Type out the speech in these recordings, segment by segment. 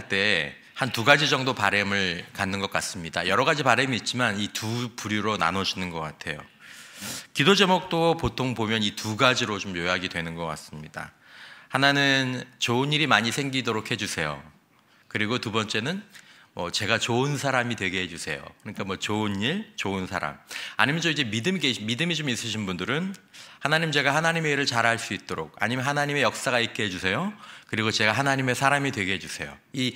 할 때 한 두 가지 정도 바램을 갖는 것 같습니다. 여러 가지 바램이 있지만 이 두 부류로 나눠지는 것 같아요. 기도 제목도 보통 보면 이 두 가지로 좀 요약이 되는 것 같습니다. 하나는 좋은 일이 많이 생기도록 해주세요. 그리고 두 번째는 제가 좋은 사람이 되게 해주세요. 그러니까 좋은 일, 좋은 사람. 아니면 이제 믿음이 좀 있으신 분들은 하나님, 제가 하나님의 일을 잘할 수 있도록, 아니면 하나님의 역사가 있게 해주세요. 그리고 제가 하나님의 사람이 되게 해주세요. 이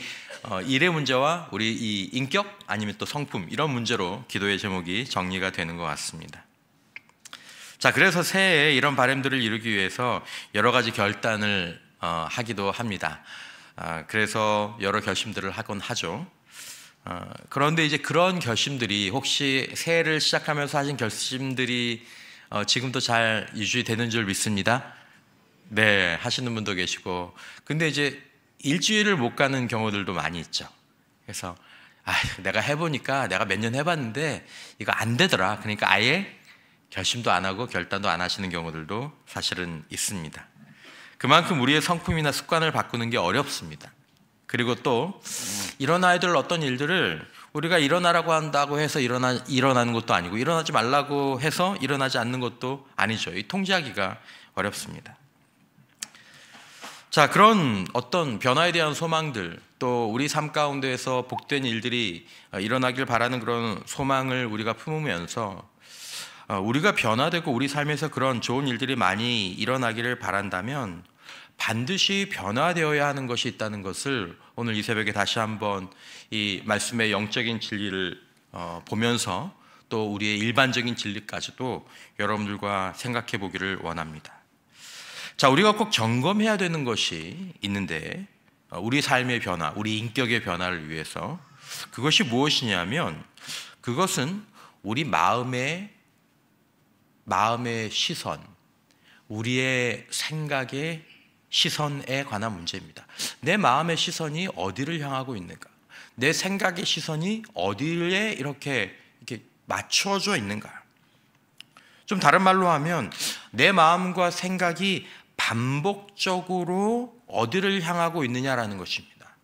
일의 문제와 우리 이 인격, 아니면 또 성품, 이런 문제로 기도의 제목이 정리가 되는 것 같습니다. 자, 그래서 새해에 이런 바람들을 이루기 위해서 여러 가지 결단을 하기도 합니다. 그래서 여러 결심들을 하곤 하죠. 그런데 이제 그런 결심들이 혹시 새해를 시작하면서 하신 결심들이 지금도 잘 유지되는 줄 믿습니다. 네, 하시는 분도 계시고, 근데 이제 일주일을 못 가는 경우들도 많이 있죠. 그래서 내가 해보니까, 내가 몇 년 해봤는데 이거 안 되더라. 그러니까 아예 결심도 안 하고 결단도 안 하시는 경우들도 사실은 있습니다. 그만큼 우리의 성품이나 습관을 바꾸는 게 어렵습니다. 그리고 또 이런 아이들 어떤 일들을 우리가 일어나라고 한다고 해서 일어나는 것도 아니고, 일어나지 말라고 해서 일어나지 않는 것도 아니죠. 이 통제하기가 어렵습니다. 자, 그런 어떤 변화에 대한 소망들, 또 우리 삶 가운데에서 복된 일들이 일어나길 바라는 그런 소망을 우리가 품으면서 우리가 변화되고 우리 삶에서 그런 좋은 일들이 많이 일어나기를 바란다면 반드시 변화되어야 하는 것이 있다는 것을 오늘 이 새벽에 다시 한번 이 말씀의 영적인 진리를 보면서 또 우리의 일반적인 진리까지도 여러분들과 생각해 보기를 원합니다. 자, 우리가 꼭 점검해야 되는 것이 있는데, 우리 삶의 변화, 우리 인격의 변화를 위해서 그것이 무엇이냐면, 그것은 우리 마음의 시선, 우리의 생각의 시선에 관한 문제입니다. 내 마음의 시선이 어디를 향하고 있는가? 내 생각의 시선이 어디에 이렇게 맞춰져 있는가? 좀 다른 말로 하면 내 마음과 생각이 반복적으로 어디를 향하고 있느냐라는 것입니다.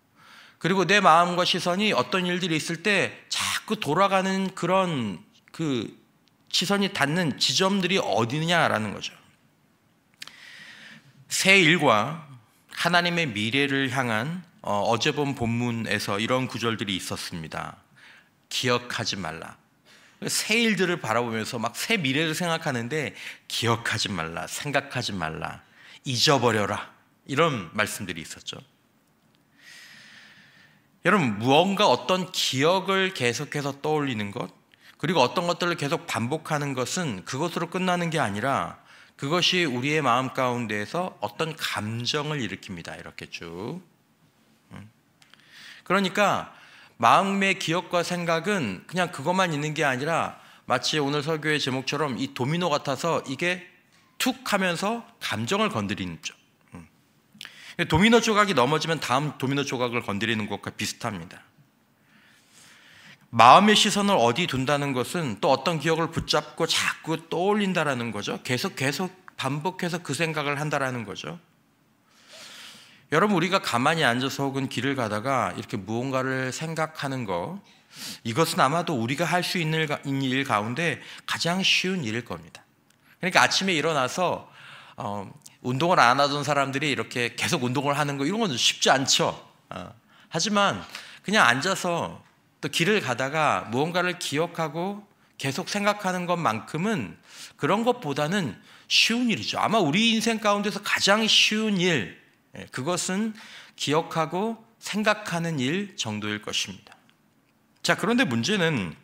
그리고 내 마음과 시선이 어떤 일들이 있을 때 자꾸 돌아가는 그런 시선이 닿는 지점들이 어디냐라는 거죠. 새 일과 하나님의 미래를 향한 어제 본 본문에서 이런 구절들이 있었습니다. 기억하지 말라. 새 일들을 바라보면서 막 새 미래를 생각하는데 기억하지 말라, 생각하지 말라, 잊어버려라, 이런 말씀들이 있었죠. 여러분, 무언가 어떤 기억을 계속해서 떠올리는 것, 그리고 어떤 것들을 계속 반복하는 것은 그것으로 끝나는 게 아니라 그것이 우리의 마음 가운데에서 어떤 감정을 일으킵니다. 이렇게 쭉. 그러니까 마음의 기억과 생각은 그냥 그것만 있는 게 아니라 마치 오늘 설교의 제목처럼 이 도미노 같아서 이게 툭 하면서 감정을 건드리는 쪽. 도미노 조각이 넘어지면 다음 도미노 조각을 건드리는 것과 비슷합니다. 마음의 시선을 어디 둔다는 것은 또 어떤 기억을 붙잡고 자꾸 떠올린다라는 거죠. 계속 반복해서 그 생각을 한다라는 거죠. 여러분, 우리가 가만히 앉아서 혹은 길을 가다가 이렇게 무언가를 생각하는 거, 이것은 아마도 우리가 할 수 있는 일 가운데 가장 쉬운 일일 겁니다. 그러니까 아침에 일어나서 운동을 안 하던 사람들이 이렇게 계속 운동을 하는 거, 이런 건 쉽지 않죠. 하지만 그냥 앉아서 또 길을 가다가 무언가를 기억하고 계속 생각하는 것만큼은 그런 것보다는 쉬운 일이죠. 아마 우리 인생 가운데서 가장 쉬운 일, 그것은 기억하고 생각하는 일 정도일 것입니다. 자, 그런데 문제는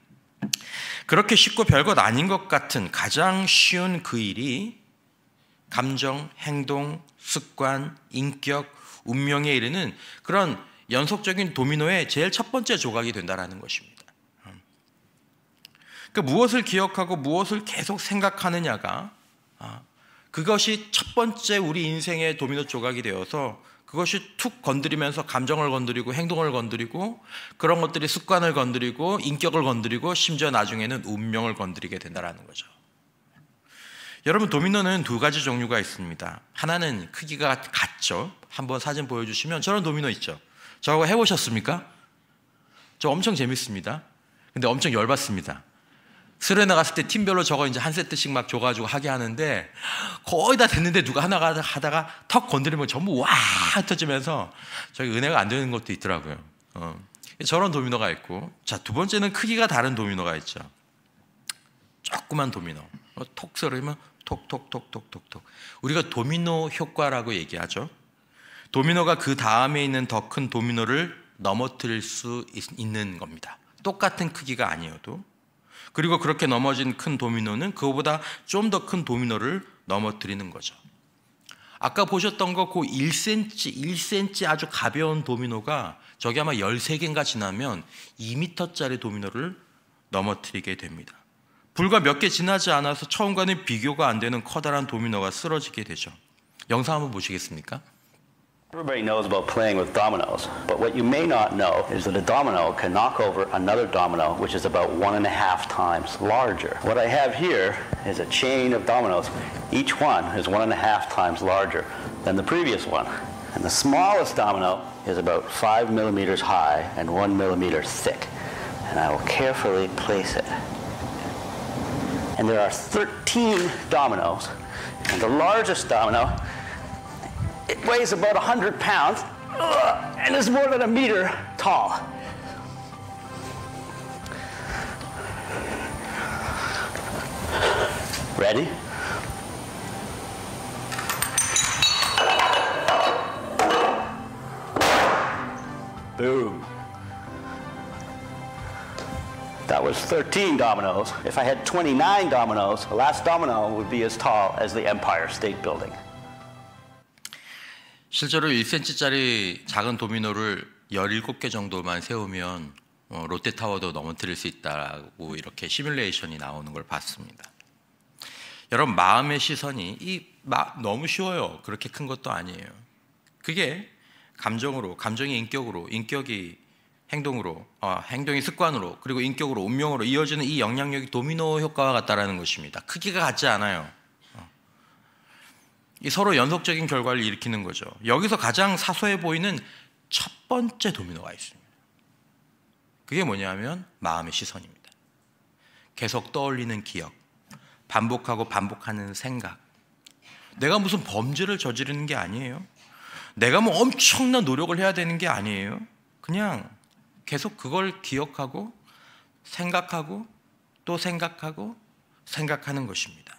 그렇게 쉽고 별것 아닌 것 같은 가장 쉬운 그 일이 감정, 행동, 습관, 인격, 운명에 이르는 그런 연속적인 도미노의 제일 첫 번째 조각이 된다는 것입니다. 그러니까 무엇을 기억하고 무엇을 계속 생각하느냐가 그것이 첫 번째 우리 인생의 도미노 조각이 되어서 그것이 툭 건드리면서 감정을 건드리고 행동을 건드리고 그런 것들이 습관을 건드리고 인격을 건드리고 심지어 나중에는 운명을 건드리게 된다는 거죠. 여러분, 도미노는 두 가지 종류가 있습니다. 하나는 크기가 같죠. 한번 사진 보여주시면 저런 도미노 있죠. 저거 해보셨습니까? 저 엄청 재밌습니다. 근데 엄청 열받습니다. 수련회 나갔을 때 팀별로 저거 이제 한 세트씩 막 줘가지고 하게 하는데 거의 다 됐는데 누가 하나가 하다가 턱 건드리면 전부 와 터지면서 저기 은혜가 안 되는 것도 있더라고요. 저런 도미노가 있고, 자, 두 번째는 크기가 다른 도미노가 있죠. 조그만 도미노. 톡 소리면 톡톡톡톡톡톡. 우리가 도미노 효과라고 얘기하죠. 도미노가 그 다음에 있는 더 큰 도미노를 넘어뜨릴 수 있는 겁니다. 똑같은 크기가 아니어도. 그리고 그렇게 넘어진 큰 도미노는 그거보다 좀 더 큰 도미노를 넘어뜨리는 거죠. 아까 보셨던 거 그 1cm 아주 가벼운 도미노가 저기 아마 13개인가 지나면 2m짜리 도미노를 넘어뜨리게 됩니다. 불과 몇 개 지나지 않아서 처음과는 비교가 안 되는 커다란 도미노가 쓰러지게 되죠. 영상 한번 보시겠습니까? Everybody knows about playing with dominoes, but what you may not know is that a domino can knock over another domino which is about 1.5 times larger. What I have here is a chain of dominoes. Each one is 1.5 times larger than the previous one. And the smallest domino is about 5 millimeters high and 1 millimeter thick. And I will carefully place it. And there are 13 dominoes, and the largest domino, it weighs about 100 pounds and is more than 1 meter tall. Ready? Boom. That was 13 dominoes. If I had 29 dominoes, the last domino would be as tall as the Empire State Building. 실제로 1cm짜리 작은 도미노를 17개 정도만 세우면 롯데타워도 넘어뜨릴 수 있다고 이렇게 시뮬레이션이 나오는 걸 봤습니다. 여러분, 마음의 시선이 너무 쉬워요. 그렇게 큰 것도 아니에요. 그게 감정이 인격으로, 인격이 행동으로, 행동이 습관으로, 그리고 인격으로, 운명으로 이어지는 이 영향력이 도미노 효과와 같다라는 것입니다. 크기가 같지 않아요. 이 서로 연속적인 결과를 일으키는 거죠. 여기서 가장 사소해 보이는 첫 번째 도미노가 있습니다. 그게 뭐냐면 마음의 시선입니다. 계속 떠올리는 기억, 반복하고 반복하는 생각. 내가 무슨 범죄를 저지르는 게 아니에요. 내가 뭐 엄청난 노력을 해야 되는 게 아니에요. 그냥 계속 그걸 기억하고 생각하고 또 생각하고 생각하는 것입니다.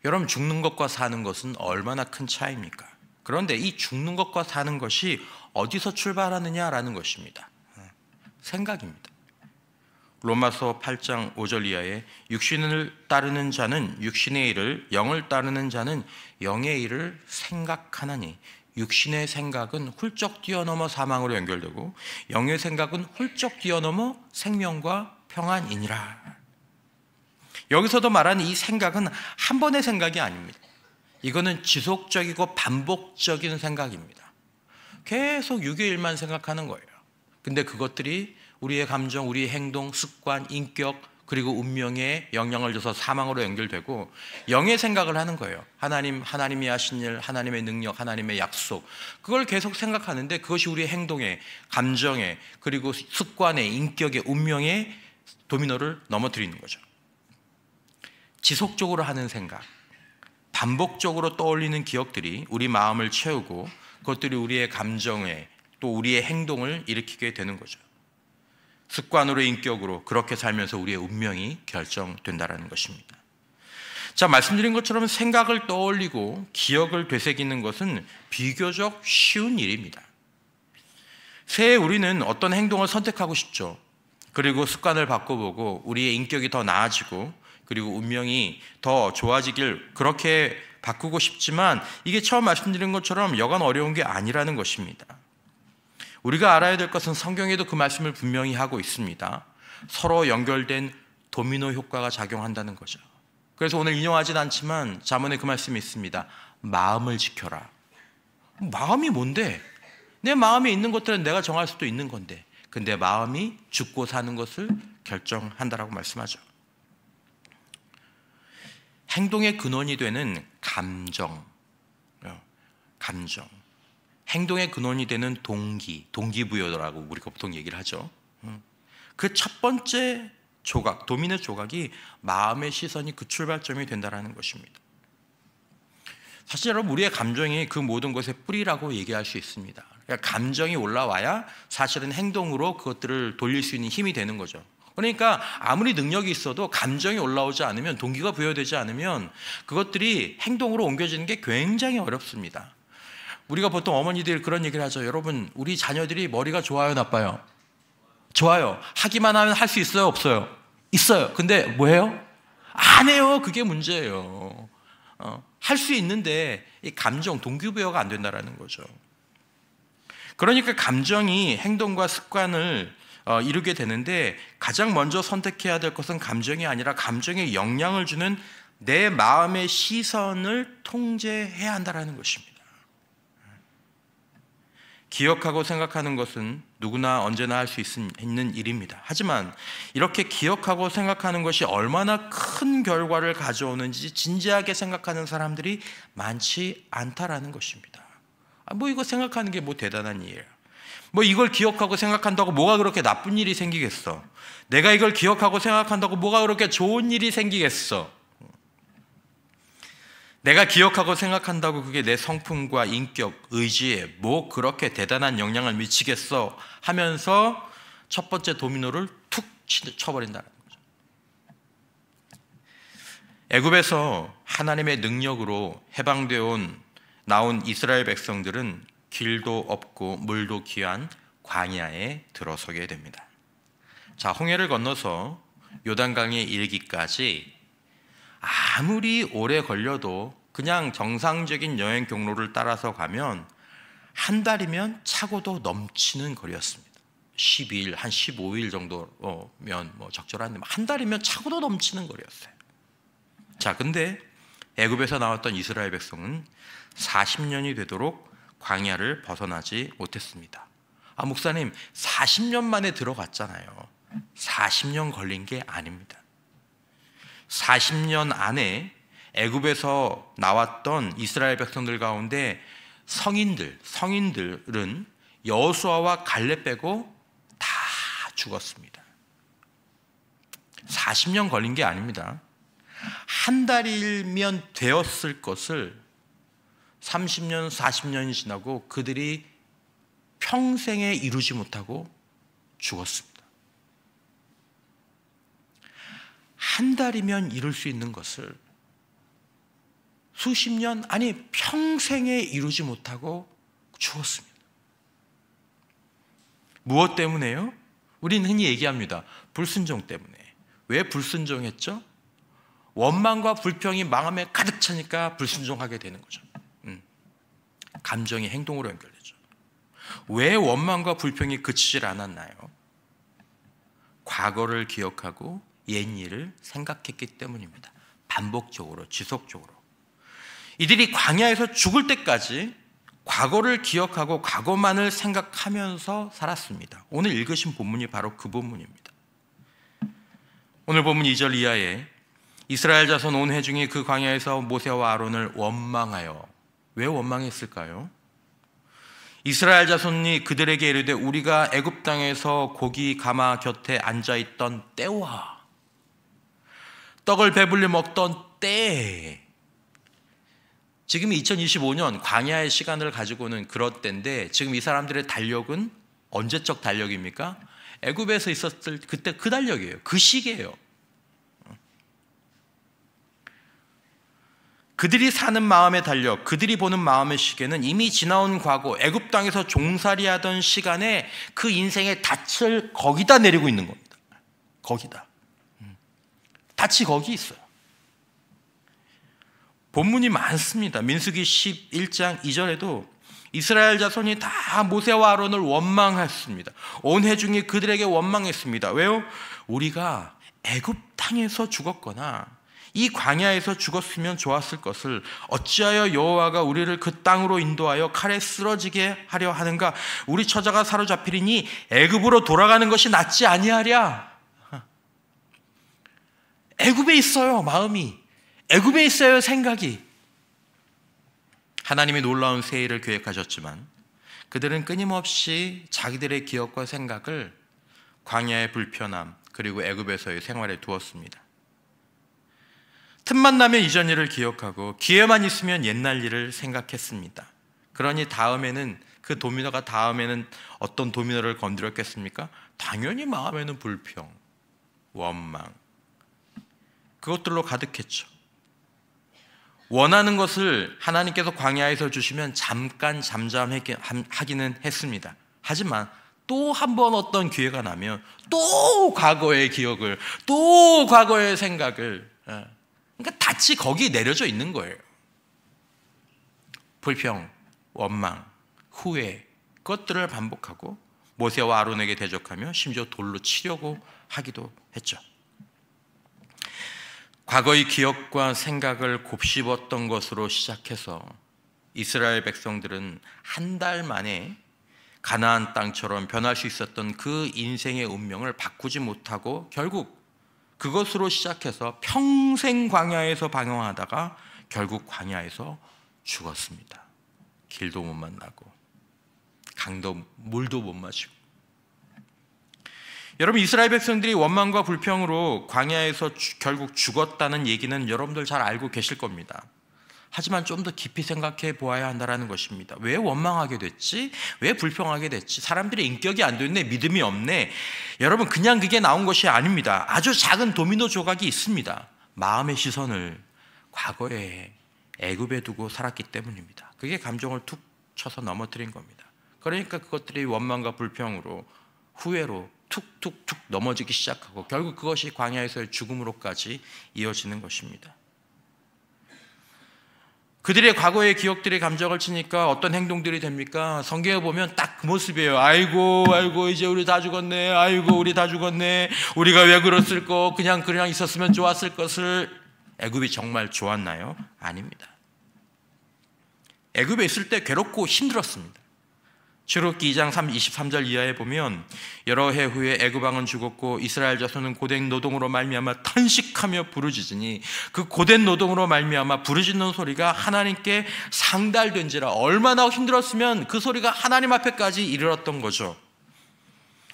여러분, 죽는 것과 사는 것은 얼마나 큰 차이입니까? 그런데 이 죽는 것과 사는 것이 어디서 출발하느냐라는 것입니다. 생각입니다. 로마서 8장 5절 이하에 육신을 따르는 자는 육신의 일을, 영을 따르는 자는 영의 일을 생각하나니 육신의 생각은 훌쩍 뛰어넘어 사망으로 연결되고 영의 생각은 훌쩍 뛰어넘어 생명과 평안이니라. 여기서도 말하는 이 생각은 한 번의 생각이 아닙니다. 이거는 지속적이고 반복적인 생각입니다. 계속 6의1만 생각하는 거예요. 근데 그것들이 우리의 감정, 우리의 행동, 습관, 인격, 그리고 운명에 영향을 줘서 사망으로 연결되고 영의 생각을 하는 거예요. 하나님이 하신 일, 하나님의 능력, 하나님의 약속, 그걸 계속 생각하는데 그것이 우리의 행동에, 감정에, 그리고 습관에, 인격에, 운명에 도미노를 넘어뜨리는 거죠. 지속적으로 하는 생각, 반복적으로 떠올리는 기억들이 우리 마음을 채우고 그것들이 우리의 감정에 또 우리의 행동을 일으키게 되는 거죠. 습관으로, 인격으로 그렇게 살면서 우리의 운명이 결정된다는 것입니다. 자, 말씀드린 것처럼 생각을 떠올리고 기억을 되새기는 것은 비교적 쉬운 일입니다. 새해 우리는 어떤 행동을 선택하고 싶죠. 그리고 습관을 바꿔보고 우리의 인격이 더 나아지고 그리고 운명이 더 좋아지길 그렇게 바꾸고 싶지만 이게 처음 말씀드린 것처럼 여간 어려운 게 아니라는 것입니다. 우리가 알아야 될 것은 성경에도 그 말씀을 분명히 하고 있습니다. 서로 연결된 도미노 효과가 작용한다는 거죠. 그래서 오늘 인용하진 않지만 잠언에 그 말씀이 있습니다. 마음을 지켜라. 마음이 뭔데? 내 마음에 있는 것들은 내가 정할 수도 있는 건데 근데 마음이 죽고 사는 것을 결정한다라고 말씀하죠. 행동의 근원이 되는 감정. 행동의 근원이 되는 동기부여라고 우리가 보통 얘기를 하죠. 그 첫 번째 조각, 도미노 조각이 마음의 시선이 그 출발점이 된다는 것입니다. 사실 여러분, 우리의 감정이 그 모든 것의 뿌리라고 얘기할 수 있습니다. 그러니까 감정이 올라와야 사실은 행동으로 그것들을 돌릴 수 있는 힘이 되는 거죠. 그러니까 아무리 능력이 있어도 감정이 올라오지 않으면, 동기가 부여되지 않으면 그것들이 행동으로 옮겨지는 게 굉장히 어렵습니다. 우리가 보통 어머니들이 그런 얘기를 하죠. 여러분, 우리 자녀들이 머리가 좋아요, 나빠요? 좋아요. 하기만 하면 할 수 있어요, 없어요? 있어요. 근데 뭐예요? 안 해요. 그게 문제예요. 할 수 있는데 이 감정, 동기부여가 안 된다는 거죠. 그러니까 감정이 행동과 습관을 이루게 되는데, 가장 먼저 선택해야 될 것은 감정이 아니라 감정에 영향을 주는 내 마음의 시선을 통제해야 한다는 것입니다. 기억하고 생각하는 것은 누구나 언제나 할 수 있는 일입니다. 하지만 이렇게 기억하고 생각하는 것이 얼마나 큰 결과를 가져오는지 진지하게 생각하는 사람들이 많지 않다라는 것입니다. 이거 생각하는 게 대단한 일이에요. 이걸 기억하고 생각한다고 뭐가 그렇게 나쁜 일이 생기겠어? 내가 이걸 기억하고 생각한다고 뭐가 그렇게 좋은 일이 생기겠어? 내가 기억하고 생각한다고 그게 내 성품과 인격, 의지에 뭐 그렇게 대단한 영향을 미치겠어 하면서 첫 번째 도미노를 툭 쳐버린다는 거죠. 애굽에서 하나님의 능력으로 해방되어 나온 이스라엘 백성들은 길도 없고 물도 귀한 광야에 들어서게 됩니다. 자, 홍해를 건너서 요단강에 이르기까지 아무리 오래 걸려도 그냥 정상적인 여행 경로를 따라서 가면 한 달이면 차고도 넘치는 거리였습니다. 12일, 한 15일 정도면 적절한데 한 달이면 차고도 넘치는 거리였어요. 자, 근데 애굽에서 나왔던 이스라엘 백성은 40년이 되도록 광야를 벗어나지 못했습니다. 목사님, 40년 만에 들어갔잖아요. 40년 걸린 게 아닙니다. 40년 안에 애굽에서 나왔던 이스라엘 백성들 가운데 성인들은 여호수아와 갈렙 빼고 다 죽었습니다. 40년 걸린 게 아닙니다. 한 달이면 되었을 것을 30년, 40년이 지나고 그들이 평생에 이루지 못하고 죽었습니다. 한 달이면 이룰 수 있는 것을 수십 년, 아니 평생에 이루지 못하고 죽었습니다. 무엇 때문에요? 우리는 흔히 얘기합니다. 불순종 때문에. 왜 불순종했죠? 원망과 불평이 마음에 가득 차니까 불순종하게 되는 거죠. 감정이 행동으로 연결되죠. 왜 원망과 불평이 그치질 않았나요? 과거를 기억하고 옛 일을 생각했기 때문입니다. 반복적으로, 지속적으로. 이들이 광야에서 죽을 때까지 과거를 기억하고 과거만을 생각하면서 살았습니다. 오늘 읽으신 본문이 바로 그 본문입니다. 오늘 본문 2절 이하에 이스라엘 자손 온 회중이 그 광야에서 모세와 아론을 원망하여, 왜 원망했을까요? 이스라엘 자손이 그들에게 이르되 우리가 애굽 땅에서 고기 가마 곁에 앉아있던 때와 떡을 배불리 먹던 때에, 지금 2025년 광야의 시간을 가지고는 그럴 때인데 지금 이 사람들의 달력은 언제적 달력입니까? 애굽에서 있었을 그때 그 달력이에요. 그 시기예요. 그들이 사는 마음의 달력, 그들이 보는 마음의 시계는 이미 지나온 과거 애굽 땅에서 종살이하던 시간에 그 인생의 닻을 거기다 내리고 있는 겁니다. 거기다. 닻이 거기 있어요. 본문이 많습니다. 민수기 11장 2절에도 이스라엘 자손이 다 모세와 아론을 원망했습니다. 온 회중이 그들에게 원망했습니다. 왜요? 우리가 애굽 땅에서 죽었거나 이 광야에서 죽었으면 좋았을 것을 어찌하여 여호와가 우리를 그 땅으로 인도하여 칼에 쓰러지게 하려 하는가? 우리 처자가 사로잡히리니 애굽으로 돌아가는 것이 낫지 아니하랴. 애굽에 있어요, 마음이. 애굽에 있어요, 생각이. 하나님이 놀라운 세일을 계획하셨지만 그들은 끊임없이 자기들의 기억과 생각을 광야의 불편함 그리고 애굽에서의 생활에 두었습니다. 틈만 나면 이전 일을 기억하고 기회만 있으면 옛날 일을 생각했습니다. 그러니 다음에는 그 도미노가 다음에는 어떤 도미노를 건드렸겠습니까? 당연히 마음에는 불평, 원망 그것들로 가득했죠. 원하는 것을 하나님께서 광야에서 주시면 잠깐 잠잠하기는 했습니다. 하지만 또 한 번 어떤 기회가 나면 또 과거의 기억을, 또 과거의 생각을, 그러니까 닻이 거기에 내려져 있는 거예요. 불평, 원망, 후회 그것들을 반복하고 모세와 아론에게 대적하며 심지어 돌로 치려고 하기도 했죠. 과거의 기억과 생각을 곱씹었던 것으로 시작해서 이스라엘 백성들은 한 달 만에 가나안 땅처럼 변할 수 있었던 그 인생의 운명을 바꾸지 못하고 결국 그것으로 시작해서 평생 광야에서 방황하다가 결국 광야에서 죽었습니다. 길도 못 만나고 강도 물도 못 마시고. 여러분, 이스라엘 백성들이 원망과 불평으로 광야에서 결국 죽었다는 얘기는 여러분들 잘 알고 계실 겁니다. 하지만 좀 더 깊이 생각해 보아야 한다는 것입니다. 왜 원망하게 됐지? 왜 불평하게 됐지? 사람들이 인격이 안 됐네, 믿음이 없네. 여러분, 그냥 그게 나온 것이 아닙니다. 아주 작은 도미노 조각이 있습니다. 마음의 시선을 과거에 애굽에 두고 살았기 때문입니다. 그게 감정을 툭 쳐서 넘어뜨린 겁니다. 그러니까 그것들이 원망과 불평으로 후회로 툭툭툭 넘어지기 시작하고 결국 그것이 광야에서의 죽음으로까지 이어지는 것입니다. 그들의 과거의 기억들이 감정을 치니까 어떤 행동들이 됩니까? 성경에 보면 딱 그 모습이에요. 아이고 이제 우리 다 죽었네. 아이고 우리 다 죽었네. 우리가 왜 그랬을까? 그냥 있었으면 좋았을 것을. 애굽이 정말 좋았나요? 아닙니다. 애굽에 있을 때 괴롭고 힘들었습니다. 출애굽기 2장 23절 이하에 보면 여러 해 후에 애굽 왕은 죽었고 이스라엘 자손은 고된 노동으로 말미암아 탄식하며 부르짖으니 그 고된 노동으로 말미암아 부르짖는 소리가 하나님께 상달된지라. 얼마나 힘들었으면 그 소리가 하나님 앞에까지 이르렀던 거죠.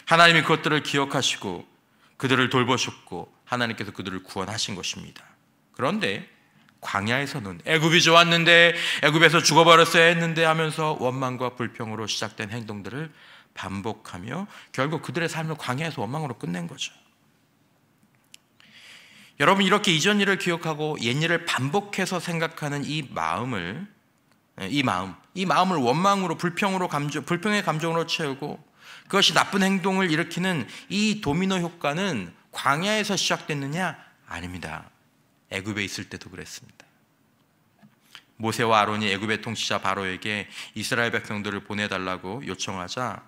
하나님이 그것들을 기억하시고 그들을 돌보셨고 하나님께서 그들을 구원하신 것입니다. 그런데 광야에서는 애굽이 좋았는데 애굽에서 죽어버렸어야 했는데 하면서 원망과 불평으로 시작된 행동들을 반복하며 결국 그들의 삶을 광야에서 원망으로 끝낸 거죠. 여러분, 이렇게 이전 일을 기억하고 옛 일을 반복해서 생각하는 이 마음을 원망으로 불평의 감정으로 채우고 그것이 나쁜 행동을 일으키는 이 도미노 효과는 광야에서 시작됐느냐? 아닙니다. 애굽에 있을 때도 그랬습니다. 모세와 아론이 애굽의 통치자 바로에게 이스라엘 백성들을 보내달라고 요청하자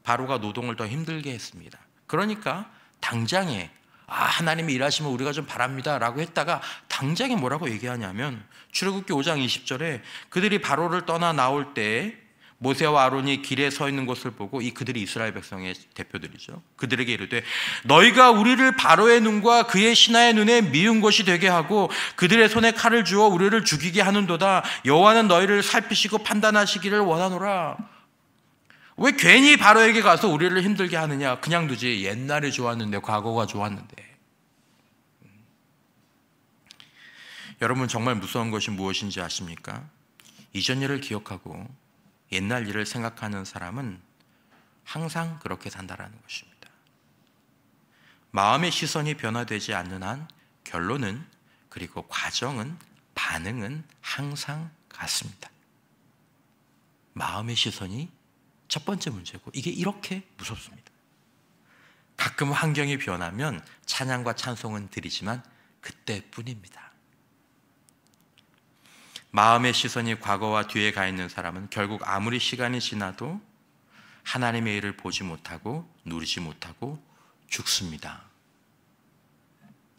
바로가 노동을 더 힘들게 했습니다. 그러니까 당장에 하나님이 일하시면 우리가 좀 바랍니다 라고 했다가 당장에 뭐라고 얘기하냐면 출애굽기 5장 20절에 그들이 바로를 떠나 나올 때 모세와 아론이 길에 서 있는 것을 보고 그들이 이스라엘 백성의 대표들이죠. 그들에게 이르되 너희가 우리를 바로의 눈과 그의 신하의 눈에 미운 것이 되게 하고 그들의 손에 칼을 주어 우리를 죽이게 하는도다. 여호와는 너희를 살피시고 판단하시기를 원하노라. 왜 괜히 바로에게 가서 우리를 힘들게 하느냐? 그냥 두지. 옛날에 좋았는데, 과거가 좋았는데. 여러분, 정말 무서운 것이 무엇인지 아십니까? 이전 일을 기억하고 옛날 일을 생각하는 사람은 항상 그렇게 산다라는 것입니다. 마음의 시선이 변화되지 않는 한 결론은, 그리고 과정은, 반응은 항상 같습니다. 마음의 시선이 첫 번째 문제고 이게 이렇게 무섭습니다. 가끔 환경이 변하면 찬양과 찬송은 드리지만 그때뿐입니다. 마음의 시선이 과거와 뒤에 가 있는 사람은 결국 아무리 시간이 지나도 하나님의 일을 보지 못하고 누리지 못하고 죽습니다.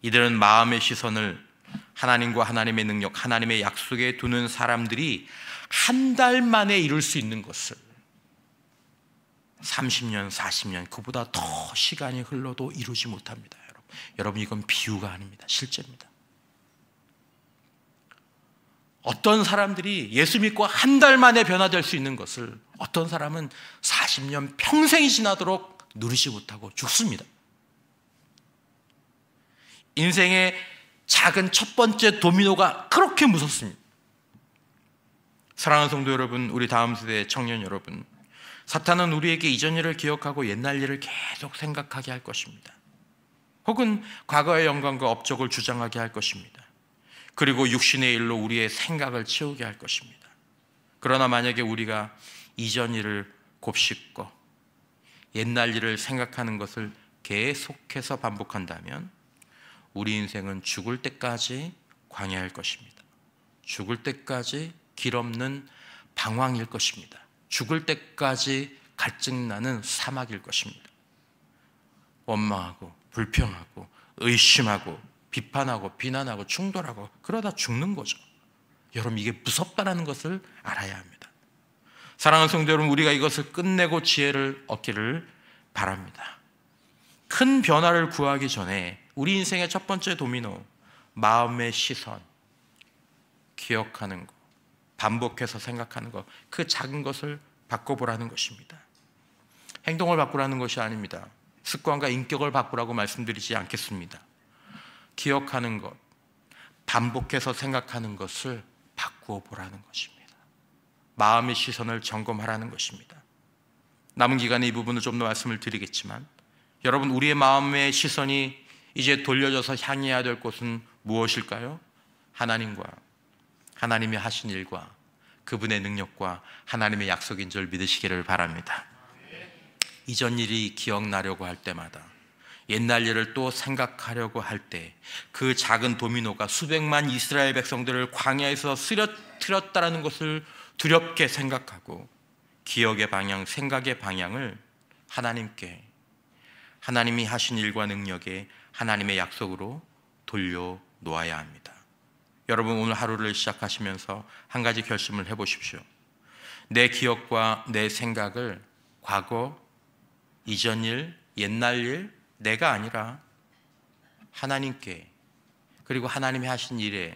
이들은 마음의 시선을 하나님과 하나님의 능력, 하나님의 약속에 두는 사람들이 한 달 만에 이룰 수 있는 것을 30년, 40년, 그보다 더 시간이 흘러도 이루지 못합니다. 여러분, 이건 비유가 아닙니다. 실제입니다. 어떤 사람들이 예수 믿고 한 달 만에 변화될 수 있는 것을 어떤 사람은 40년 평생이 지나도록 누리지 못하고 죽습니다. 인생의 작은 첫 번째 도미노가 그렇게 무섭습니다. 사랑하는 성도 여러분, 우리 다음 세대 청년 여러분, 사탄은 우리에게 이전 일을 기억하고 옛날 일을 계속 생각하게 할 것입니다. 혹은 과거의 영광과 업적을 주장하게 할 것입니다. 그리고 육신의 일로 우리의 생각을 채우게 할 것입니다. 그러나 만약에 우리가 이전 일을 곱씹고 옛날 일을 생각하는 것을 계속해서 반복한다면 우리 인생은 죽을 때까지 광야일 것입니다. 죽을 때까지 길 없는 방황일 것입니다. 죽을 때까지 갈증나는 사막일 것입니다. 원망하고 불평하고 의심하고 비판하고 비난하고 충돌하고 그러다 죽는 거죠. 여러분, 이게 무섭다는 것을 알아야 합니다. 사랑하는 성도 여러분, 우리가 이것을 끝내고 지혜를 얻기를 바랍니다. 큰 변화를 구하기 전에 우리 인생의 첫 번째 도미노, 마음의 시선, 기억하는 것, 반복해서 생각하는 것, 그 작은 것을 바꿔보라는 것입니다. 행동을 바꾸라는 것이 아닙니다. 습관과 인격을 바꾸라고 말씀드리지 않겠습니다. 기억하는 것, 반복해서 생각하는 것을 바꾸어 보라는 것입니다. 마음의 시선을 점검하라는 것입니다. 남은 기간에 이 부분을 좀 더 말씀을 드리겠지만, 여러분, 우리의 마음의 시선이 이제 돌려져서 향해야 될 곳은 무엇일까요? 하나님과 하나님이 하신 일과 그분의 능력과 하나님의 약속인 줄 믿으시기를 바랍니다. 이전 일이 기억나려고 할 때마다, 옛날 일을 또 생각하려고 할 때 그 작은 도미노가 수백만 이스라엘 백성들을 광야에서 쓰러뜨렸다는 것을 두렵게 생각하고 기억의 방향, 생각의 방향을 하나님께, 하나님이 하신 일과 능력에 하나님의 약속으로 돌려놓아야 합니다. 여러분, 오늘 하루를 시작하시면서 한 가지 결심을 해보십시오. 내 기억과 내 생각을 과거, 이전 일, 옛날 일, 내가 아니라 하나님께, 그리고 하나님이 하신 일에,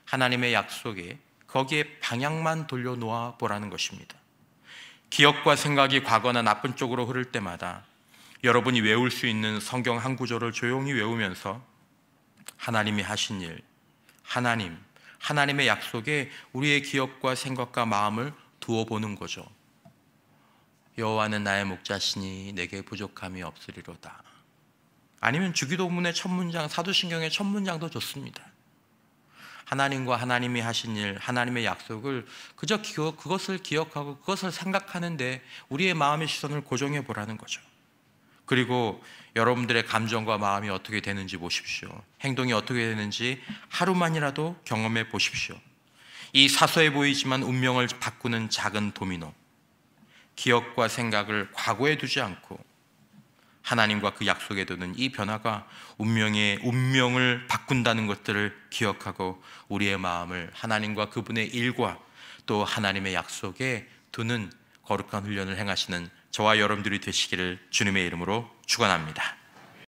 하나님의 약속에, 거기에 방향만 돌려놓아 보라는 것입니다. 기억과 생각이 과거나 나쁜 쪽으로 흐를 때마다 여러분이 외울 수 있는 성경 한 구절을 조용히 외우면서 하나님이 하신 일, 하나님의 약속에 우리의 기억과 생각과 마음을 두어보는 거죠. 여호와는 나의 목자시니 내게 부족함이 없으리로다. 아니면 주기도문의 첫 문장, 사도신경의 첫 문장도 좋습니다. 하나님과 하나님이 하신 일, 하나님의 약속을 그저 그것을 기억하고 그것을 생각하는데 우리의 마음의 시선을 고정해 보라는 거죠. 그리고 여러분들의 감정과 마음이 어떻게 되는지 보십시오. 행동이 어떻게 되는지 하루만이라도 경험해 보십시오. 이 사소해 보이지만 운명을 바꾸는 작은 도미노, 기억과 생각을 과거에 두지 않고 하나님과 그 약속에 두는 이 변화가 운명을 바꾼다는 것들을 기억하고 우리의 마음을 하나님과 그분의 일과 또 하나님의 약속에 두는 거룩한 훈련을 행하시는 저와 여러분들이 되시기를 주님의 이름으로 축원합니다.